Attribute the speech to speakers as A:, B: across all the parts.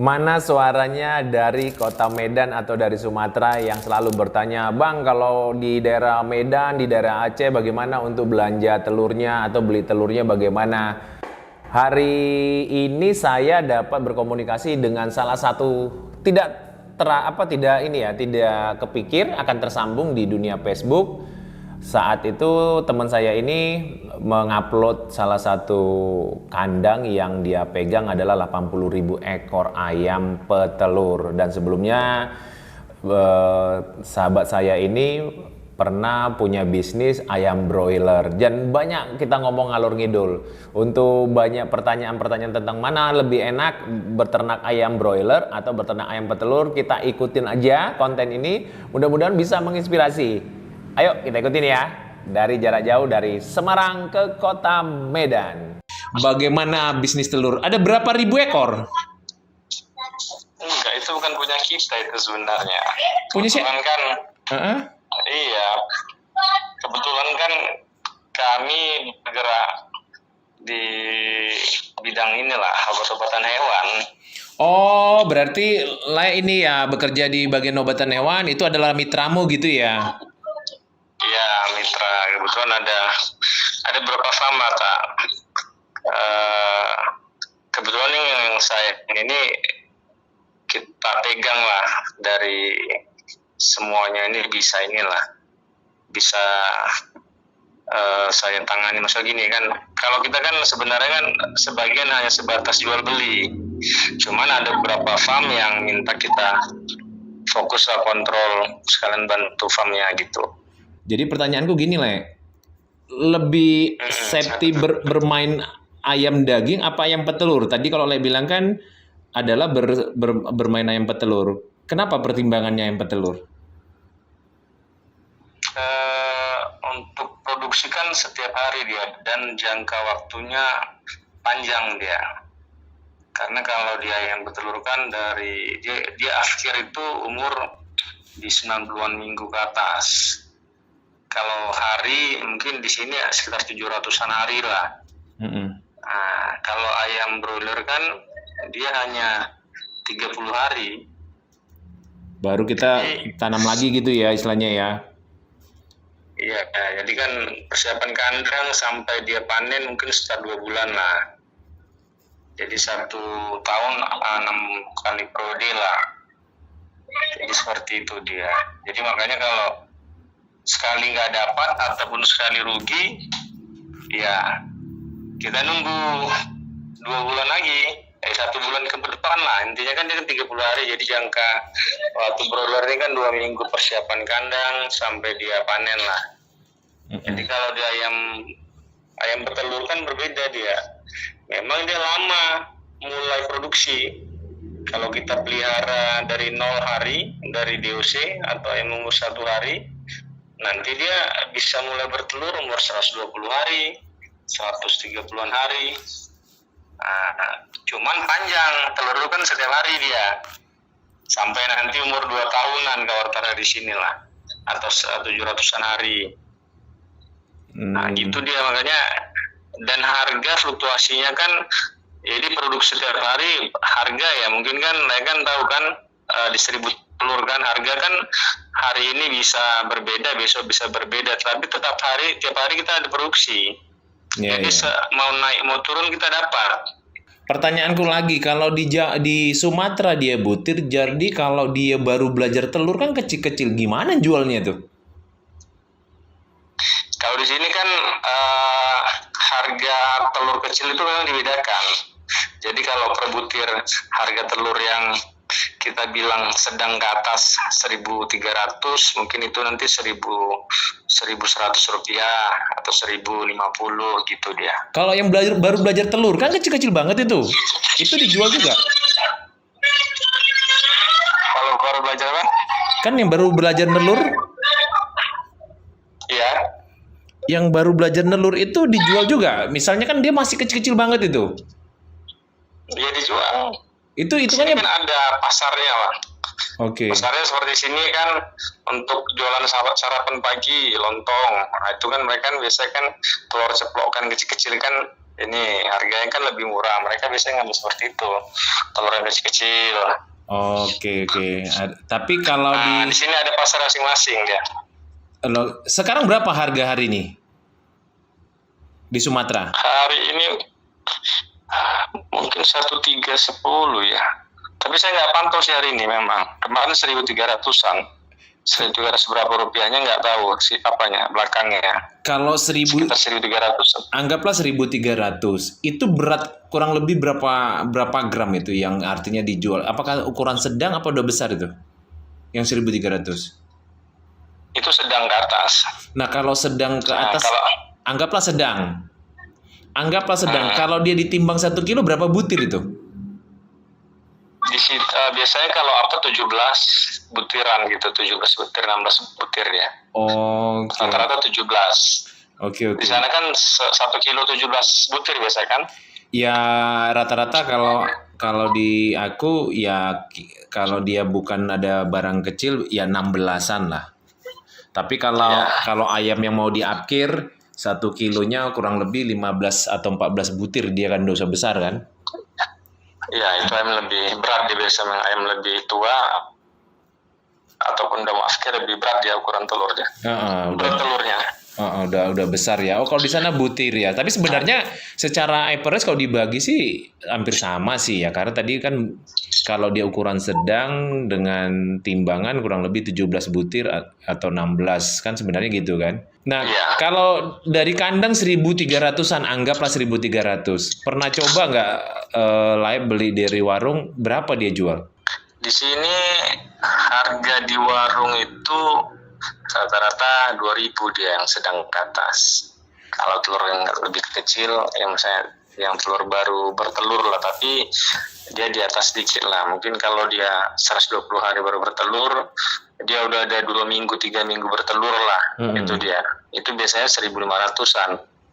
A: Mana suaranya dari kota Medan atau dari Sumatera yang selalu bertanya, Bang, kalau di daerah Medan, di daerah Aceh bagaimana untuk belanja telurnya atau beli telurnya bagaimana? Hari ini saya dapat berkomunikasi dengan salah satu tidak kepikir akan tersambung di dunia Facebook. Saat itu teman saya ini mengupload salah satu kandang yang dia pegang adalah 80.000 ekor ayam petelur. Dan sebelumnya sahabat saya ini pernah punya bisnis ayam broiler. Dan banyak kita ngomong ngalor ngidul. Untuk banyak pertanyaan-pertanyaan tentang mana lebih enak beternak ayam broiler atau beternak ayam petelur, kita ikutin aja konten ini. Mudah-mudahan bisa menginspirasi. Ayo kita ikutin ya, dari jarak jauh dari Semarang ke kota Medan. Bagaimana bisnis telur? Ada berapa ribu ekor?
B: Enggak, itu bukan punya kita itu sebenarnya.
A: Punya siapa?
B: Kebetulan kan, iya, kebetulan kan kami bergerak di bidang inilah, obat-obatan hewan.
A: Oh, berarti ini ya bekerja di bagian obatan hewan itu adalah mitramu gitu ya?
B: Iya, mitra. Kebetulan ada beberapa farma, Kak. Kebetulan yang saya ini kita pegang lah dari semuanya ini bisa saya tangani. Maksudnya gini kan, kalau kita kan sebenarnya kan sebagian hanya sebatas jual beli, cuman ada beberapa farm yang minta kita fokus lah kontrol sekalian bantu farmnya gitu.
A: Jadi pertanyaanku gini, lebih safety bermain ayam daging apa ayam petelur? Tadi kalau bilang kan adalah bermain ayam petelur. Kenapa pertimbangannya ayam petelur?
B: Untuk produksi kan setiap hari dia dan jangka waktunya panjang dia. Karena kalau dia ayam petelur kan dari dia akhir itu umur di 90-an minggu ke atas. Kalau hari mungkin di sini sekitar 700-an hari lah. Nah, kalau ayam broiler kan dia hanya 30 hari.
A: Baru kita tanam lagi gitu ya istilahnya ya.
B: Iya, jadi kan persiapan kandang sampai dia panen mungkin sekitar 2 bulan lah. Jadi 1 tahun 6 kali periode lah. Jadi seperti itu dia. Jadi makanya kalau sekali nggak dapat ataupun sekali rugi, ya kita nunggu 2 bulan lagi, 1 bulan ke depan lah. Intinya kan dia 30 hari, jadi jangka waktu broiler ini kan 2 minggu persiapan kandang sampai dia panen lah. Jadi kalau dia ayam petelur kan berbeda dia. Memang dia lama mulai produksi. Kalau kita pelihara dari 0 hari, dari DOC atau yang umur 1 hari, nanti dia bisa mulai bertelur umur 120 hari, 130-an hari. Nah, cuman panjang, telur itu kan setiap hari dia. Sampai nanti umur 2 tahunan kalau taruh di sini lah. Atau 700-an hari. Nah, gitu dia makanya. Dan harga fluktuasinya kan, jadi produksi setiap hari, harga ya mungkin kan, tahu kan, distribusi telur kan, harga kan hari ini bisa berbeda, besok bisa berbeda, tapi tiap hari kita ada produksi. Jadi mau naik mau turun kita dapat.
A: Pertanyaanku lagi, kalau di Sumatera dia butir, jadi kalau dia baru belajar telur kan kecil-kecil, gimana jualnya tuh?
B: Kalau di sini kan harga telur kecil itu memang dibedakan. Jadi kalau per butir harga telur yang kita bilang sedang ke atas 1.300, mungkin itu nanti 1.100 rupiah atau 1.050 gitu dia.
A: Kalau yang baru belajar telur kan kecil-kecil banget itu dijual juga.
B: Kalau baru belajar apa?
A: Kan yang baru belajar nelur?
B: Iya.
A: Yang baru belajar nelur itu dijual juga. Misalnya kan dia masih kecil-kecil banget itu.
B: Iya dijual.
A: Itu kan
B: ada pasarnya lah.
A: Oke.
B: Pasarnya seperti sini kan untuk jualan sarapan pagi, lontong. Nah, itu kan mereka kan biasanya kan telur ceplok kan kecil-kecil kan Ini harganya kan lebih murah. Mereka biasanya ngambil seperti itu, telur yang kecil-kecil.
C: Oke. Tapi kalau
B: Nah,
C: di
B: di sini ada pasar masing-masing ya.
C: sekarang berapa harga hari ini di Sumatera?
B: Hari ini mungkin 1310 ya. Tapi saya nggak pantau sih hari ini memang. Kemarin 1300-an. 1300 berapa rupiahnya nggak tahu sih apanya belakangnya.
C: Kalau 1000,
B: Sekitar 1300.
C: anggaplah 1300, itu berat kurang lebih berapa gram itu yang artinya dijual? Apakah ukuran sedang apa udah besar itu? Yang 1300.
B: Itu sedang ke atas.
C: Nah, kalau sedang ke
B: Nah,
C: atas,
B: kalau
C: anggaplah sedang. Kalau dia ditimbang 1 kilo berapa butir itu?
B: di situ biasanya kalau apa 17 butiran gitu, 17 butir, 16 butir ya.
C: Oke.
B: Rata-rata 17.
C: Oke.
B: Di sana kan 1 kilo 17 butir biasa kan?
C: Ya rata-rata kalau di aku ya kalau dia bukan ada barang kecil ya 16-an lah. Tapi kalau ayam yang mau diapkir 1 kilonya kurang lebih 15 atau 14 butir, dia kan dosa besar kan?
B: Iya, itu ayam lebih berat dia biasa, ayam lebih tua ataupun udah maafkan lebih berat dia ukuran telurnya. Berat telurnya.
C: Udah besar ya. Oh, kalau di sana butir ya. Tapi sebenarnya secara average kalau dibagi sih hampir sama sih ya. Karena tadi kan kalau dia ukuran sedang dengan timbangan kurang lebih 17 butir atau 16 kan sebenarnya gitu kan. Nah, kalau dari kandang 1.300-an, anggaplah 1.300. Pernah coba nggak live beli dari warung, berapa dia jual?
B: Di sini harga di warung itu rata-rata 2.000 dia yang sedang ke atas. Kalau telur yang lebih kecil, yang misalnya yang telur baru bertelur lah, tapi dia di atas sedikit lah. Mungkin kalau dia 120 hari baru bertelur, dia udah ada 2 minggu, 3 minggu bertelur lah. Itu dia. Itu biasanya 1.500-an.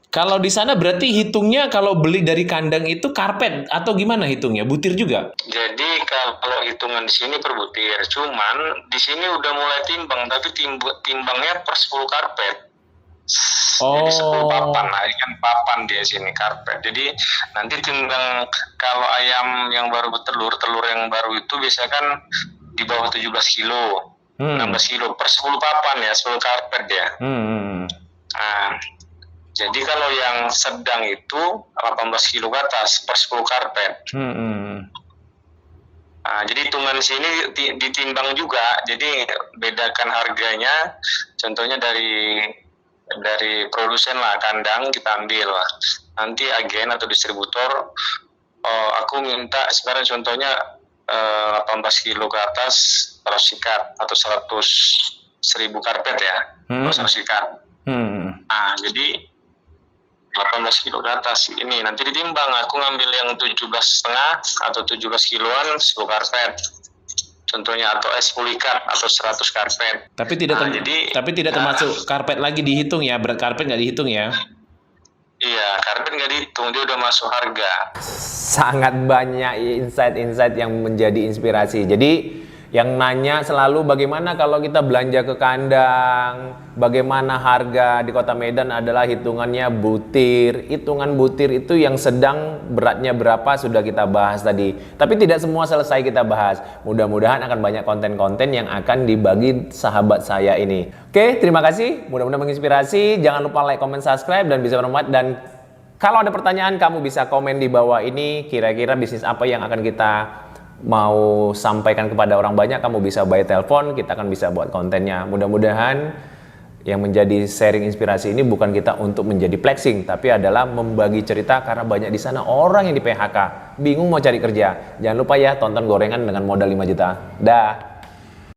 C: Kalau di sana berarti hitungnya kalau beli dari kandang itu karpet atau gimana hitungnya? Butir juga?
B: Jadi kalau hitungan di sini per butir, cuman di sini udah mulai timbang, tapi timbangnya per 10 karpet. Jadi 10 papan, nah ini kan papan dia sini karpet. Jadi nanti timbang kalau ayam yang baru bertelur, telur yang baru itu biasanya kan di bawah 17 kilo, 16 kilo per 10 papan ya, 10 karpet dia. Nah, jadi kalau yang sedang itu 18 kilo ke atas per 10 karpet. Nah, jadi hitungan di sini ditimbang juga. Jadi bedakan harganya. Contohnya dari produsen lah, kandang kita ambil. Nanti agen atau distributor, aku minta sekarang contohnya 18 kilo ke atas 100 sikat atau 100.000 karpet ya, 100 sikat. Nah, jadi 18 kilo ke atas ini nanti ditimbang, aku ngambil yang 17,5 atau 17 kiloan 10 karpet contohnya, atau 10 ikat atau 100 karpet.
C: Tapi tidak termasuk karpet lagi dihitung ya, berat karpet nggak dihitung ya?
B: Iya, karpet nggak dihitung, dia udah masuk harga.
A: Sangat banyak insight-insight yang menjadi inspirasi. Jadi yang nanya selalu bagaimana kalau kita belanja ke kandang, bagaimana harga di Kota Medan adalah hitungannya butir. Hitungan butir itu yang sedang beratnya berapa sudah kita bahas tadi. Tapi tidak semua selesai kita bahas. Mudah-mudahan akan banyak konten-konten yang akan dibagi sahabat saya ini. Oke, terima kasih. Mudah-mudahan menginspirasi. Jangan lupa like, comment, subscribe, dan bisa bermanfaat. Dan kalau ada pertanyaan, kamu bisa komen di bawah ini. Kira-kira bisnis apa yang akan kita mau sampaikan kepada orang banyak, kamu bisa by telepon, kita akan bisa buat kontennya. Mudah-mudahan yang menjadi sharing inspirasi ini bukan kita untuk menjadi flexing, tapi adalah membagi cerita karena banyak di sana orang yang di PHK, bingung mau cari kerja. Jangan lupa ya, tonton Gorengan dengan modal 5 juta. Dah.